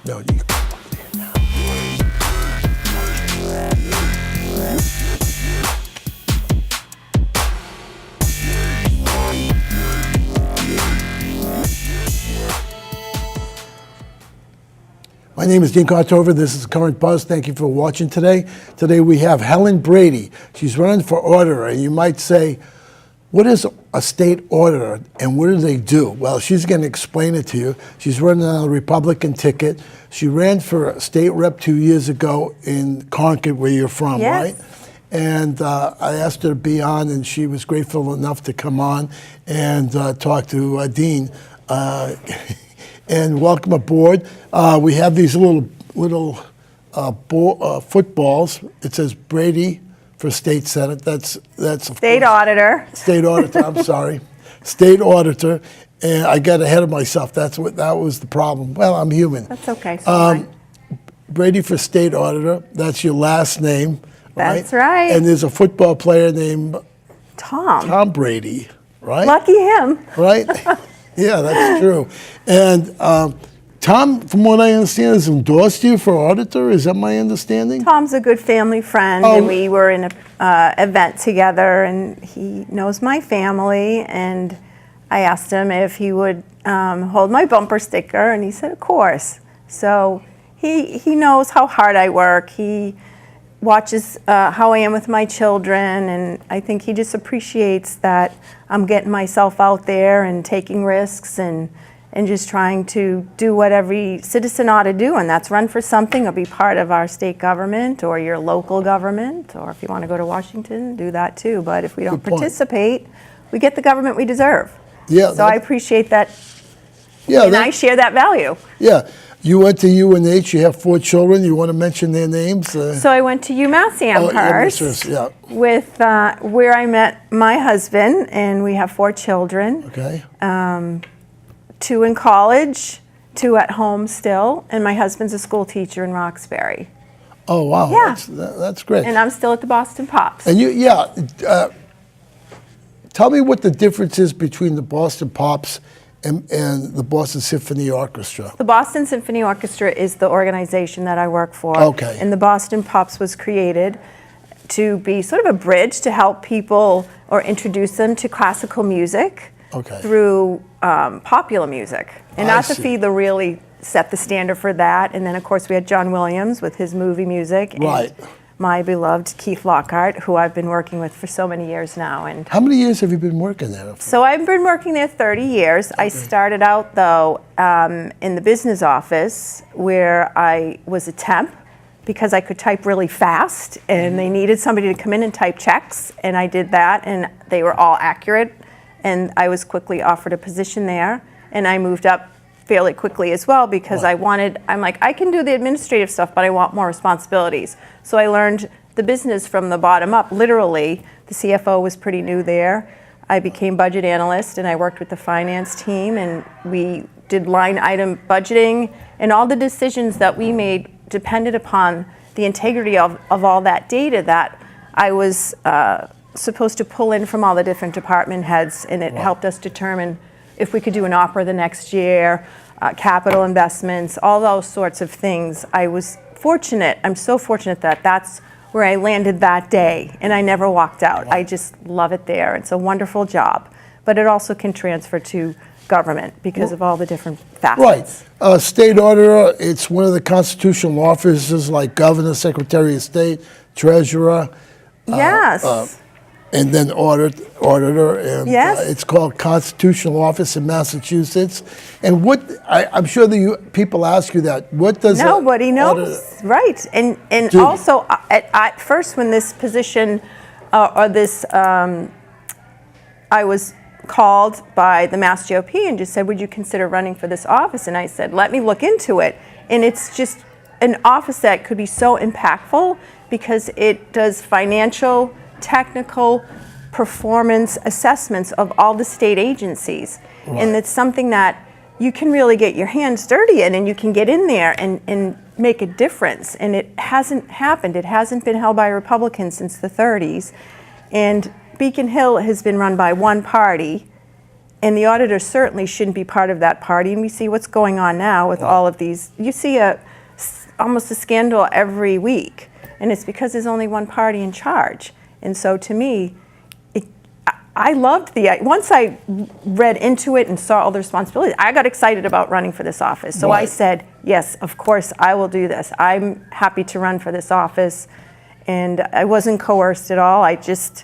No, you come up there now. My name is Dean Contover. This is Current Buzz. Thank you for watching today. Today we have Helen Brady. She's running for auditor. And you might say, what is a state auditor and what do they do? Well, she's going to explain it to you. She's running on a Republican ticket. She ran for a state rep 2 years ago in Concord, where you're from, yes. right? And I asked her to be on, and she was grateful enough to come on and talk to Dean. And welcome aboard. We have these little footballs. It says Brady for state senate. That's state auditor. State auditor. I'm sorry, state auditor. And I got ahead of myself. That was the problem. Well, I'm human. That's okay. Brady for state auditor. That's your last name. That's right. And there's a football player named Tom Brady. Right. Lucky him. Right. Yeah, that's true. And Tom, from what I understand, has endorsed you for auditor. Is that my understanding? Tom's a good family friend, and we were in an event together, and he knows my family, and I asked him if he would hold my bumper sticker, and he said, of course. So he knows how hard I work. He watches how I am with my children, and I think he just appreciates that I'm getting myself out there and taking risks and just trying to do what every citizen ought to do, and that's run for something or be part of our state government or your local government, or if you want to go to Washington, do that too. But if we don't participate, we get the government we deserve. Yeah. So I appreciate that, yeah, and I share that value. Yeah. You went to UNH, you have 4 children. You want to mention their names? So I went to UMass Amherst, yeah. with where I met my husband, and we have 4 children. Okay. 2 in college, 2 at home still, and my husband's a school teacher in Roxbury. Oh, wow. Yeah. That's great. And I'm still at the Boston Pops. And tell me what the difference is between the Boston Pops and the Boston Symphony Orchestra. The Boston Symphony Orchestra is the organization that I work for. Okay. And the Boston Pops was created to be sort of a bridge to help people or introduce them to classical music through popular music. And Arthur Fiedler really set the standard for that. And then, of course, we had John Williams with his movie music. Right. And my beloved Keith Lockhart, who I've been working with for so many years now. And how many years have you been working there? So I've been working there 30 years. Okay. I started out, though, in the business office, where I was a temp because I could type really fast, and they needed somebody to come in and type checks, and I did that, and they were all accurate, and I was quickly offered a position there, and I moved up fairly quickly as well because I'm like, I can do the administrative stuff, but I want more responsibilities. So I learned the business from the bottom up, literally. The CFO was pretty new there. I became budget analyst, and I worked with the finance team, and we did line item budgeting, and all the decisions that we made depended upon the integrity of all that data that I was supposed to pull in from all the different department heads, and it helped us determine if we could do an opera the next year, capital investments, all those sorts of things. I was fortunate, I'm so fortunate that that's where I landed that day, and I never walked out. I just love it there. It's a wonderful job, but it also can transfer to government because of all the different facets. Right. State auditor, it's one of the constitutional offices like governor, secretary of state, treasurer. Yes. And then auditor, and yes. It's called constitutional office in Massachusetts. And I'm sure that people ask you that. What does nobody knows, right? And also at first when this position I was called by the Mass GOP and just said, would you consider running for this office? And I said, let me look into it. And it's just an office that could be so impactful because it does financial, technical, performance assessments of all the state agencies. Right. And it's something that you can really get your hands dirty in, and you can get in there and make a difference. And it hasn't happened. It hasn't been held by Republicans since the 30s. And Beacon Hill has been run by one party, And the auditor certainly shouldn't be part of that party. And we see what's going on now with all of these. You see almost a scandal every week. And it's because there's only one party in charge. And so to me, I loved once I read into it and saw all the responsibilities, I got excited about running for this office. So I said, yes, of course, I will do this. I'm happy to run for this office. And I wasn't coerced at all. I just,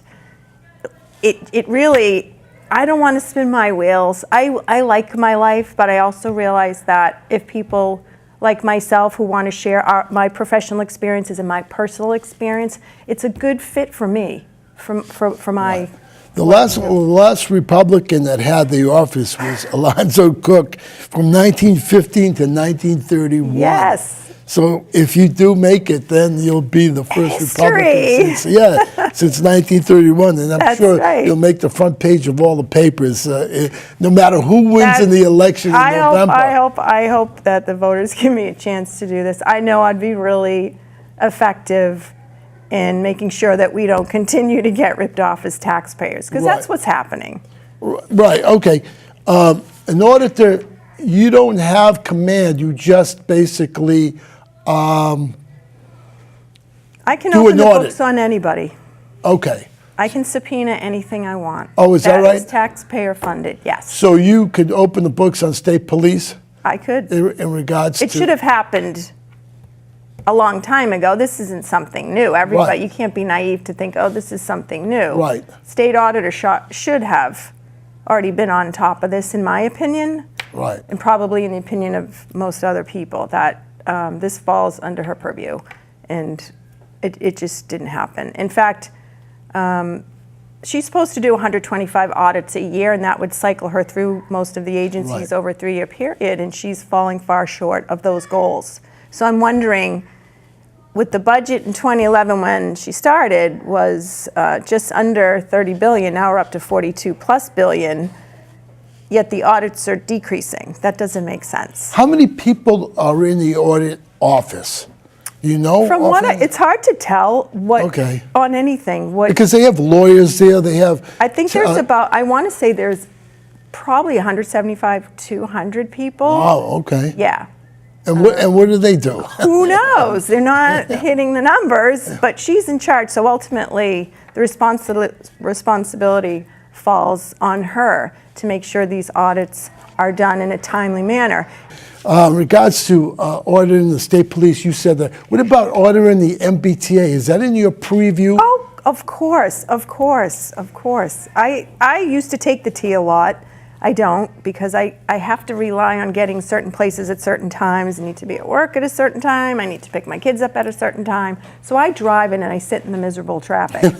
it really, I don't want to spin my wheels. I like my life, but I also realize that if people like myself who want to share my professional experiences and my personal experience, it's a good fit for me, for my... The last Republican that had the office was Alonzo Cook from 1915 to 1931. Yes. So if you do make it, then you'll be the first Republican since 1931, and I'm That's sure right. you'll make the front page of all the papers, no matter who wins in the election in November. I hope that the voters give me a chance to do this. I know I'd be really effective in making sure that we don't continue to get ripped off as taxpayers, because that's what's happening. Right, okay. An auditor, you don't have command, you just basically I can open the books on anybody. Okay. I can subpoena anything I want. Oh, is that right? That is taxpayer funded, yes. So you could open the books on state police? I could. In regards to... It should have happened a long time ago. This isn't something new. Everybody, you can't be naive to think, oh, this is something new. Right. State auditor should have already been on top of this, in my opinion. Right. And probably in the opinion of most other people, that this falls under her purview. And it just didn't happen. In fact, she's supposed to do 125 audits a year, and that would cycle her through most of the agencies over a 3-year period, and she's falling far short of those goals. So I'm wondering, with the budget in 2011 when she started was just under 30 billion, now we're up to 42 plus billion, yet the audits are decreasing. That doesn't make sense. How many people are in the audit office? You know? From what it's hard to tell what on anything. Because they have lawyers there, they have... I think there's about, I want to say there's probably 175, 200 people. Wow, okay. Yeah. And what do they do? Who knows? They're not hitting the numbers, but she's in charge. So ultimately, the responsibility falls on her to make sure these audits are done in a timely manner. In regards to auditing the state police, you said that. What about auditing the MBTA? Is that in your preview? Oh, of course, of course, of course. I used to take the T a lot. I don't, because I have to rely on getting certain places at certain times. I need to be at work at a certain time. I need to pick my kids up at a certain time. So I drive in and I sit in the miserable traffic.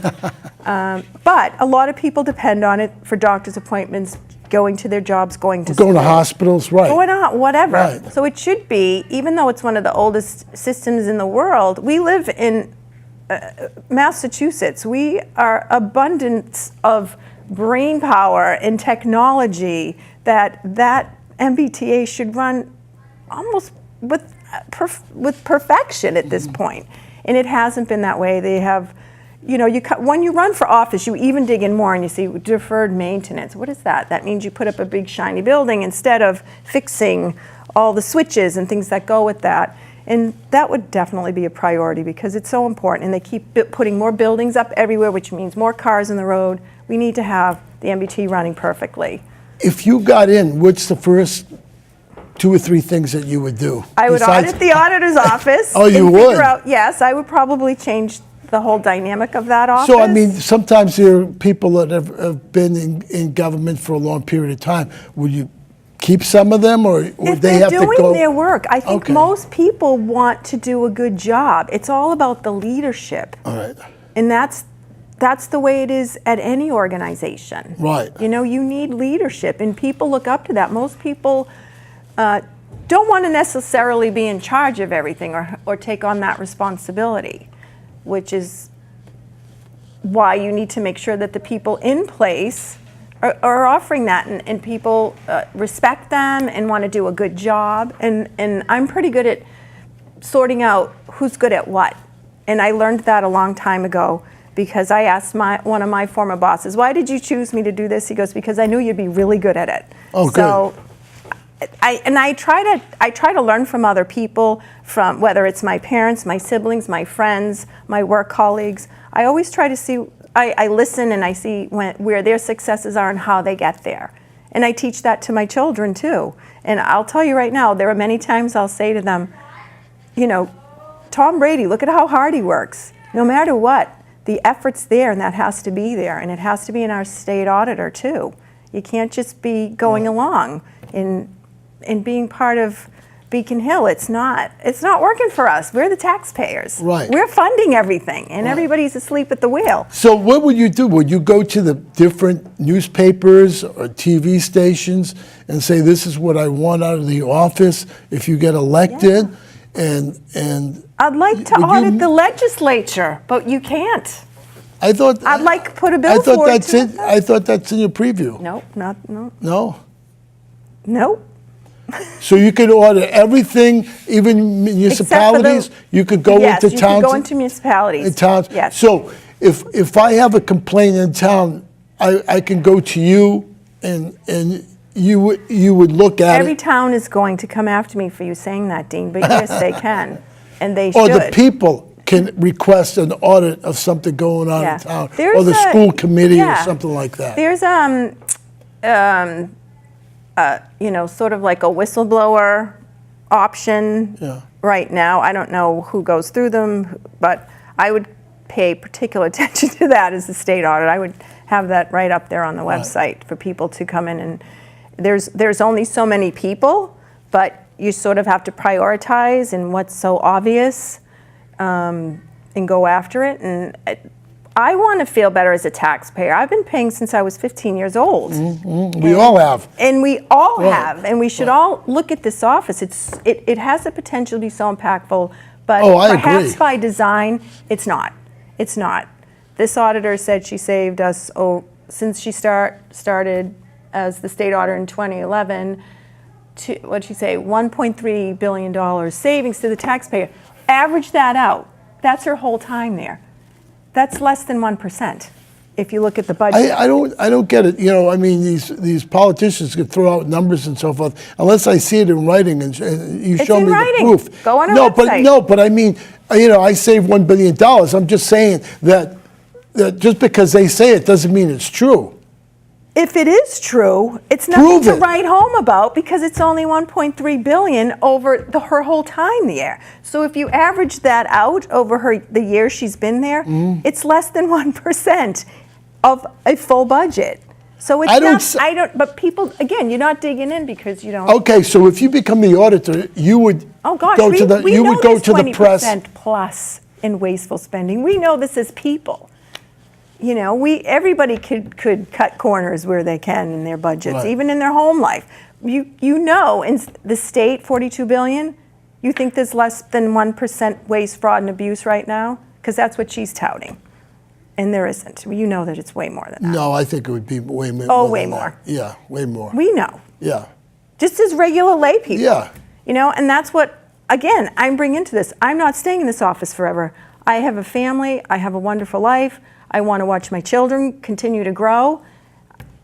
But a lot of people depend on it for doctor's appointments, going to their jobs, going to school. Going to hospitals, right. Going on, whatever. Right. So it should be, even though it's one of the oldest systems in the world, we live in Massachusetts. We are abundance of brain power and technology that MBTA should run almost with perfection at this point. And it hasn't been that way. They have, when you run for office, you even dig in more and you see deferred maintenance. What is that? That means you put up a big shiny building instead of fixing all the switches and things that go with that. And that would definitely be a priority because it's so important. And they keep putting more buildings up everywhere, which means more cars on the road. We need to have the MBT running perfectly. If you got in, what's the first 2 or 3 things that you would do? I would audit the auditor's office. Oh, you would? Yes, I would probably change the whole dynamic of that office. So, I mean, sometimes there are people that have been in government for a long period of time. Would you keep some of them, or would they have to go? If they're doing their work, I think most people want to do a good job. It's all about the leadership. All right. And that's the way it is at any organization. Right. You need leadership, and people look up to that. Most people don't want to necessarily be in charge of everything or take on that responsibility, which is why you need to make sure that the people in place are offering that, and people respect them and want to do a good job. And I'm pretty good at sorting out who's good at what. And I learned that a long time ago. because I asked one of my former bosses, why did you choose me to do this? He goes, because I knew you'd be really good at it. Oh, so I try to learn from other people, from whether it's my parents, my siblings, my friends, my work colleagues. I always try to see, I listen and I see where their successes are and how they get there. And I teach that to my children too. And I'll tell you right now, there are many times I'll say to them, you know, Tom Brady, look at how hard he works. No matter what, the effort's there, and that has to be there. And it has to be in our state auditor too. You can't just be going along in being part of Beacon Hill. It's not working for us. We're the taxpayers. Right. We're funding everything, and everybody's asleep at the wheel. So what would you do? Would you go to the different newspapers or TV stations and say, this is what I want out of the office if you get elected? Yeah. And I'd like to audit the legislature, but you can't. I thought I'd like to put a bill forward. I thought that's in your preview. Nope, no. No? Nope. So you could audit everything, even municipalities? You could go yes, into you towns? Could go into municipalities. In towns? Yes. So if I have a complaint in town, I can go to you and you would look at Every it? town is going to come after me for you saying that, Dean, but yes, they can, and they Or should. the people can request an audit of something going on in town, or the school committee or something like that. There's you know, sort of like a whistleblower option right now. I don't know who goes through them, but I would pay particular attention to that as the state audit. I would have that right up there on the website for people to come in, and there's only so many people, but you sort of have to prioritize in what's so obvious and go after it. And I want to feel better as a taxpayer. I've been paying since I was 15 years old. We all have. And we all have. And we should all look at this office. It has the potential to be so impactful, but perhaps agree. by design, it's not. It's not. This auditor said she saved us, since she started as the state auditor in 2011, what'd she say, $1.3 billion savings to the taxpayer. Average that out. That's her whole time there. That's less than 1% if you look at the budget. I don't get it. You know, I mean, these politicians could throw out numbers and so forth. Unless I see it in writing and you show me the proof. Go on our website. But I mean, you know, I saved $1 billion. I'm just saying that just because they say it doesn't mean it's true. If it is true, it's nothing to write home about because it's only $1.3 billion over her whole time there. So if you average that out over the years she's been there, it's less than 1% of a full budget. So it's but people, again, you're not digging in because you don't. Okay, so if you become the auditor, you would go to the press. 20% plus in wasteful spending. We know this as people. You know, everybody could cut corners where they can in their budgets, even in their home life. You know, in the state, $42 billion, you think there's less than 1% waste, fraud, and abuse right now? Because that's what she's touting. And there isn't. You know that it's way more than that. No, I think it would be way more. Oh, way more. Yeah, way more. We know. Yeah. Just as regular lay people. Yeah. You know, and that's what, again, I'm bringing to this. I'm not staying in this office forever. I have a family. I have a wonderful life. I want to watch my children continue to grow.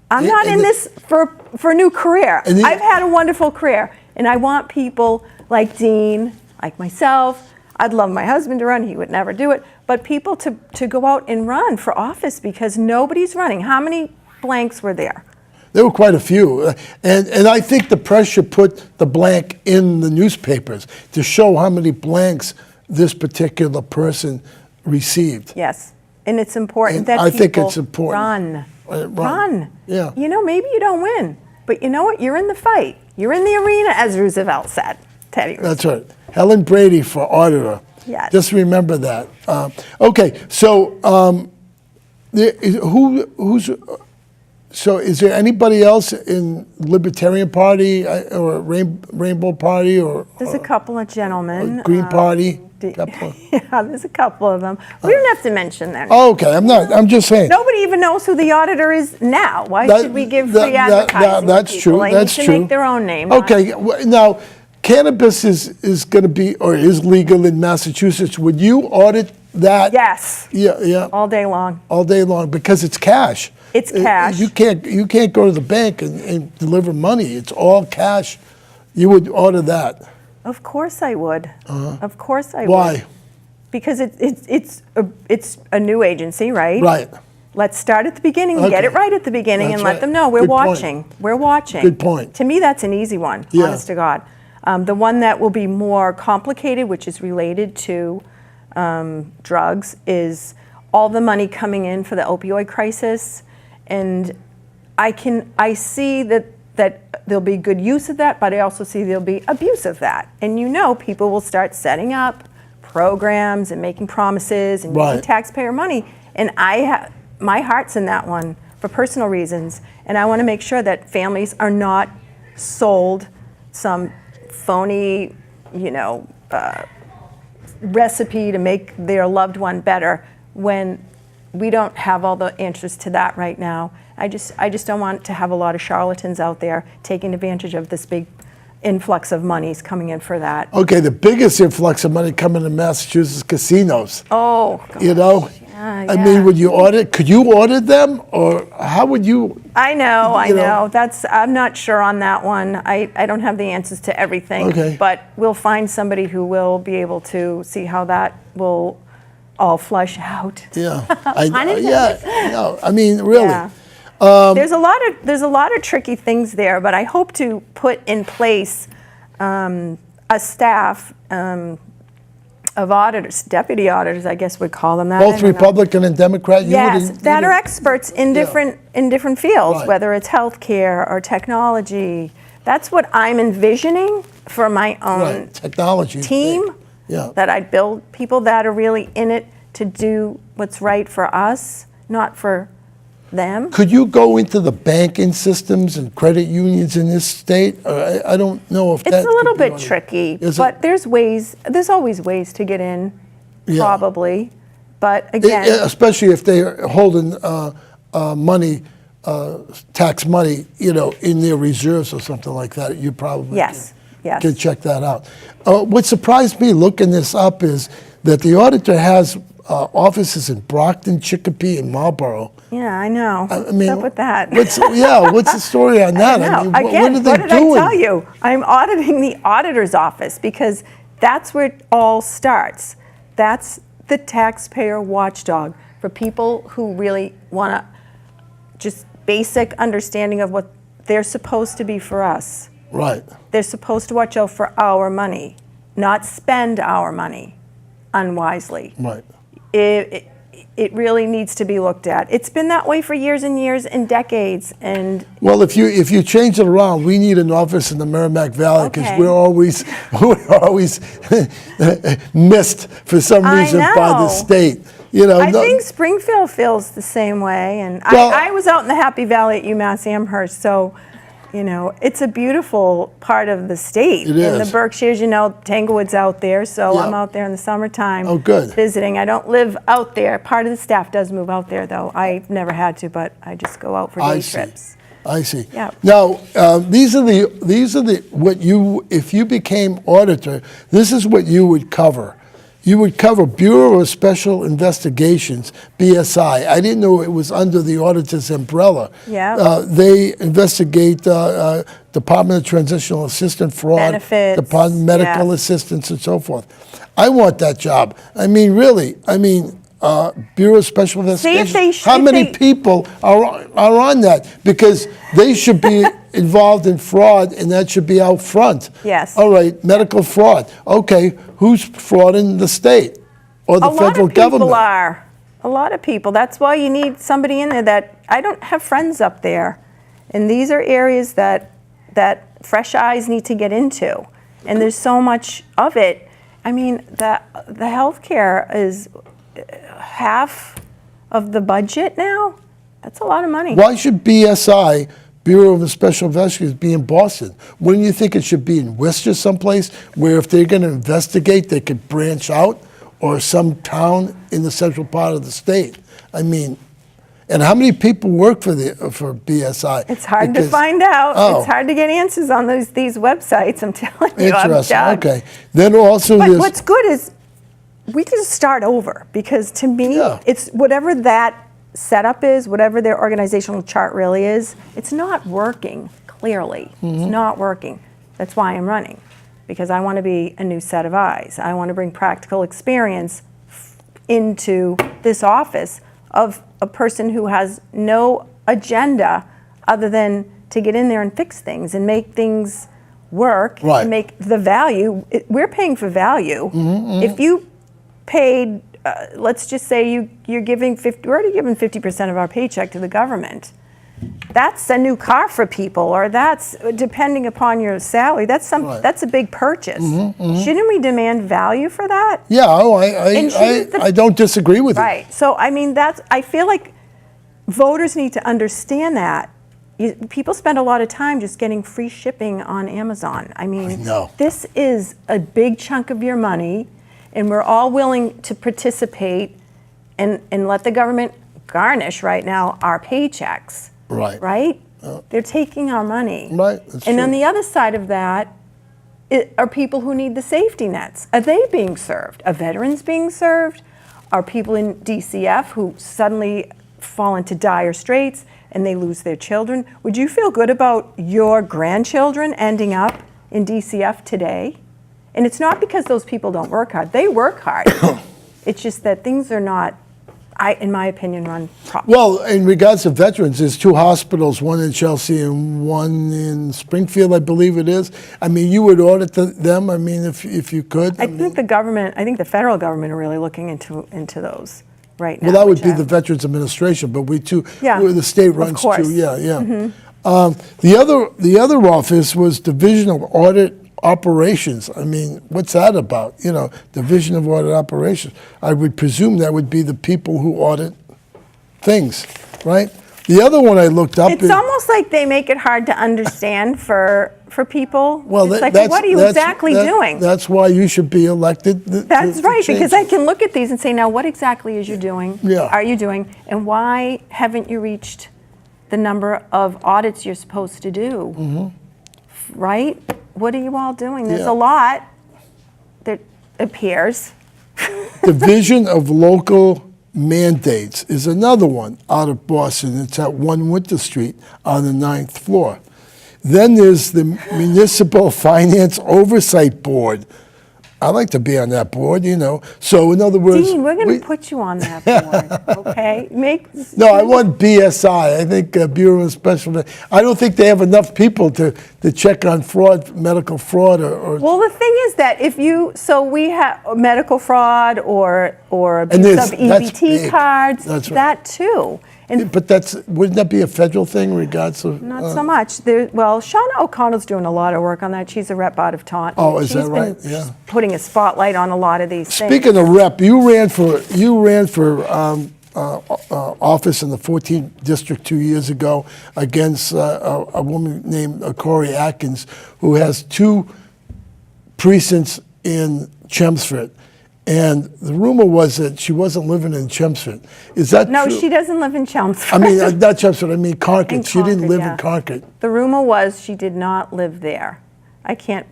I'm not in this for a new career. I've had a wonderful career, and I want people like Dean, like myself. I'd love my husband to run. He would never do it. But people to go out and run for office because nobody's running. How many blanks were there? There were quite a few. And I think the press should put the blank in the newspapers to show how many blanks this particular person received. Yes. And it's important that I people think it's important. Run. Yeah. You know, maybe you don't win, but you know what? You're in the fight. You're in the arena, as Roosevelt said. Teddy Roosevelt. That's right. Helen Brady for auditor. Yes. Just remember that. Okay, so So is there anybody else in Libertarian Party or Rainbow Party or? There's a couple of gentlemen. Green Party. Yeah, there's a couple of them. We don't have to mention them. Oh, okay, I'm just saying. Nobody even knows who the auditor is now. Why should we give free advertising? That's to people? true. They need to make their own name. Okay, now cannabis is going to be or is legal in Massachusetts. Would you audit that. Yes. Yeah. All day long. All day long because it's cash. It's cash. You can't go to the bank and deliver money. It's all cash. You would order that. Of course I would. Of course I would. Why? Because it's a new agency, right? Right. Let's start at the beginning and get it right at the beginning That's and let right. them know we're Good point. watching. We're watching. Good point. To me, that's an easy one, Yeah. honest to God. The one that will be more complicated, which is related to drugs, is all the money coming in for the opioid crisis. And I see that there'll be good use of that, but I also see there'll be abuse of that. And people will start setting up programs and making promises and using taxpayer money. And my heart's in that one for personal reasons. And I want to make sure that families are not sold some phony, recipe to make their loved one better when we don't have all the answers to that right now. I just don't want to have a lot of charlatans out there taking advantage of this big influx of monies coming in for that. Okay, the biggest influx of money coming to Massachusetts casinos. Oh, gosh. I mean, would you audit? Could you audit them, or how would you? I know. I'm not sure on that one. I don't have the answers to everything. Okay. But we'll find somebody who will be able to see how that will all flush out. Yeah. I mean, really. Yeah. There's a lot of tricky things there, but I hope to put in place a staff of auditors, deputy auditors, I guess we'd call them that. Both Republican and Democrat. Yes, that are experts in different fields, Right. whether it's healthcare or technology. That's what I'm envisioning for my own technology team. Yeah. That I'd build people that are really in it to do what's right for us, not for them. Could you go into the banking systems and credit unions in this state? I don't know if It's that a little could be bit tricky, Is but it? there's always ways to get in, Yeah. probably. But again, especially if they're holding money, tax money, in their reserves or something like that, you probably yes. can check that out. What surprised me looking this up is that the auditor has offices in Brockton, Chicopee, and Marlborough. Yeah, I know. I mean, What's up with that? What's the story on that? No, I mean, again, what are they what did doing? I tell you? I'm auditing the auditor's office because that's where it all starts. That's the taxpayer watchdog for people who really want to just basic understanding of what they're supposed to be for us. Right. They're supposed to watch out for our money, not spend our money unwisely. Right. It really needs to be looked at. It's been that way for years and years and decades. And Well, if you change it around, we need an office in the Merrimack Valley because Okay. we're always missed for some I reason by the know. state. I think Springfield feels the same way. And Well- I was out in the Happy Valley at UMass Amherst, so it's a beautiful part of the state. It In the is. Berkshires, Tanglewood's out there, so Yeah. I'm out there in the summertime Oh, good. visiting. I don't live out there. Part of the staff does move out there, though. I've never had to, but I just go out for day trips. I see. Yeah. Now, these are the what you, if you became auditor, this is what you would cover. You would cover Bureau of Special Investigations, BSI. I didn't know it was under the auditor's umbrella. Yeah. They investigate Department of Transitional Assistance Fraud, Benefits, Department of Medical yes. Assistance, and so forth. I want that job. I mean, really. Bureau of Special Investigations. How many people are on that? Because they should be involved in fraud, and that should be out front. Yes. All right, medical fraud. Okay, who's frauding the state or the federal government? A lot of people. That's why you need somebody in there that, I don't have friends up there. And these are areas that fresh eyes need to get into. And there's so much of it. I mean, the healthcare is half of the budget now. That's a lot of money. Why should BSI, Bureau of Special Investigators, be in Boston? Wouldn't you think it should be in Worcester someplace where if they're going to investigate, they could branch out, or some town in the central part of the state? I mean, and how many people work for BSI? It's hard to find out. Oh. It's hard to get answers on these websites. I'm telling you. Interesting. I'm done. Okay. Then also But there's what's good is we can just start over, because to me, Yeah. it's whatever that setup is, whatever their organizational chart really is, it's not working, clearly. It's not working. That's why I'm running, because I want to be a new set of eyes. I want to bring practical experience into this office of a person who has no agenda other than to get in there and fix things and make things work, Right. and make the value. We're paying for value. If you paid, let's just say you're giving we're already giving 50% of our paycheck to the government. That's a new car for people, or that's, depending upon your salary, that's Right. that's a big purchase. Shouldn't we demand value for that? Yeah, And shouldn't the- I don't disagree with you. Right. So I mean, I feel like voters need to understand that. People spend a lot of time just getting free shipping on Amazon. I mean, I know. this is a big chunk of your money, and we're all willing to participate and let the government garnish right now our paychecks. Right. Right? They're taking our money. Right, that's And true. on the other side of that are people who need the safety nets. Are they being served? Are veterans being served? Are people in DCF who suddenly fall into dire straits and they lose their children? Would you feel good about your grandchildren ending up in DCF today? And it's not because those people don't work hard. They work hard. It's just that things are not, in my opinion, run properly. Well, in regards to veterans, there's 2 hospitals, one in Chelsea and one in Springfield, I believe it is. I mean, you would audit them, I mean, if you could. I think the federal government are really looking into those right now. Well, that would which be I- the Veterans Administration, but we too, Yeah, the state of runs course. too, yeah. The other office was Division of Audit Operations. I mean, what's that about? You know, Division of Audit Operations. I would presume that would be the people who audit things, right? The other one I looked up It's is, almost like they make it hard to understand for people. well, It's like, that's, what are you that's- exactly that- doing? That's why you should be elected. That's right, because I can look at these and say, now what exactly is you doing? Yeah. Are you doing? And why haven't you reached the number of audits you're supposed to do? Right? What are you all doing? There's Yeah. a lot that appears. Division of Local Mandates is another one out of Boston. It's at 1 Winter Street on the 9th floor. Then there's the Municipal Finance Oversight Board. I like to be on that board, you know. So in other words, Dean, we're going to put you on that board, okay? no, I want BSI. I think Bureau of Special. I don't think they have enough people to check on fraud, medical fraud, or Well, the thing is that we have medical fraud or abuse there's- of that's EBT big. cards, That's right. that too. And But wouldn't that be a federal thing, in regards to? not so much. Well, Shauna O'Connell's doing a lot of work on that. She's a rep out of Taunton. Oh, is She's that been right? Yeah. putting a spotlight on a lot of these things. Speaking of rep, you ran for office in the 14th district 2 years ago against a woman named Corey Atkins, who has 2 precincts in Chelmsford. And the rumor was that she wasn't living in Chelmsford. Is that No, true? she doesn't live in Chelmsford. I mean, not Chelmsford, I mean Concord. In She didn't Concord, live yeah. in Concord. The rumor was she did not live there. I can't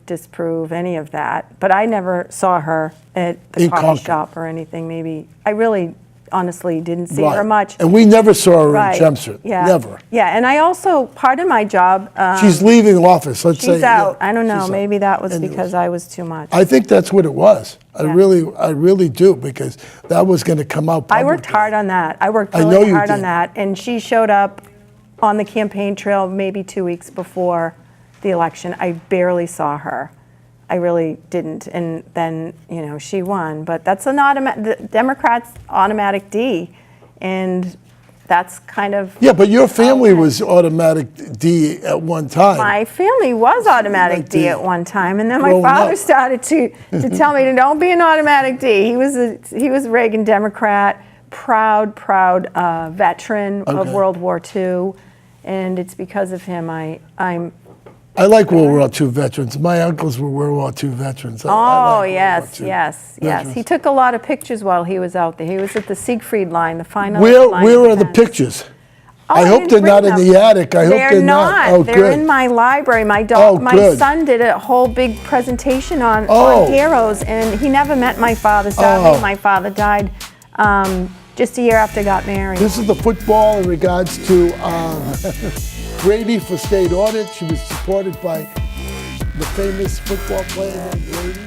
disprove any of that, but I never saw her at the In coffee Concord. shop or anything. Maybe I really, honestly, didn't see her Right. much. And we never saw her Right. in Chelmsford. Yeah. Never. Yeah, and I also, part of my job, She's leaving office, let's say. she's out. yeah, I don't know. she's out. Maybe that was Anyways. because I was too much. I think that's what it was. I Yeah. really do, because that was going to come out I publicly. worked hard on that. I worked I know really you hard on did. that, and she showed up on the campaign trail maybe 2 weeks before the election. I barely saw her. I really didn't, and then she won. But that's the Democrats' automatic D, and that's kind of Yeah, but your family was automatic D at one time. my family was automatic Like D the- at one time, and then my growing father up. started to tell me to don't be an automatic D. He was a Reagan Democrat, proud veteran of Okay. World War II, and it's because of him I'm. I like World War II veterans. My uncles were World War II veterans. I Oh like World War yes, II yes. veterans. He took a lot of pictures while he was out there. He was at the Siegfried line, the final Where line where of are the defense. pictures? I hope didn't they're not bring in them. the attic. I hope they're not. Oh, They're good. in my library. My Oh, my good. son did a whole big presentation on Oh. heroes, and he never met my father. Sadly, my father died just a year after I got married. This is the football in regards to Brady for state audit. She was supported by the famous football player named Brady.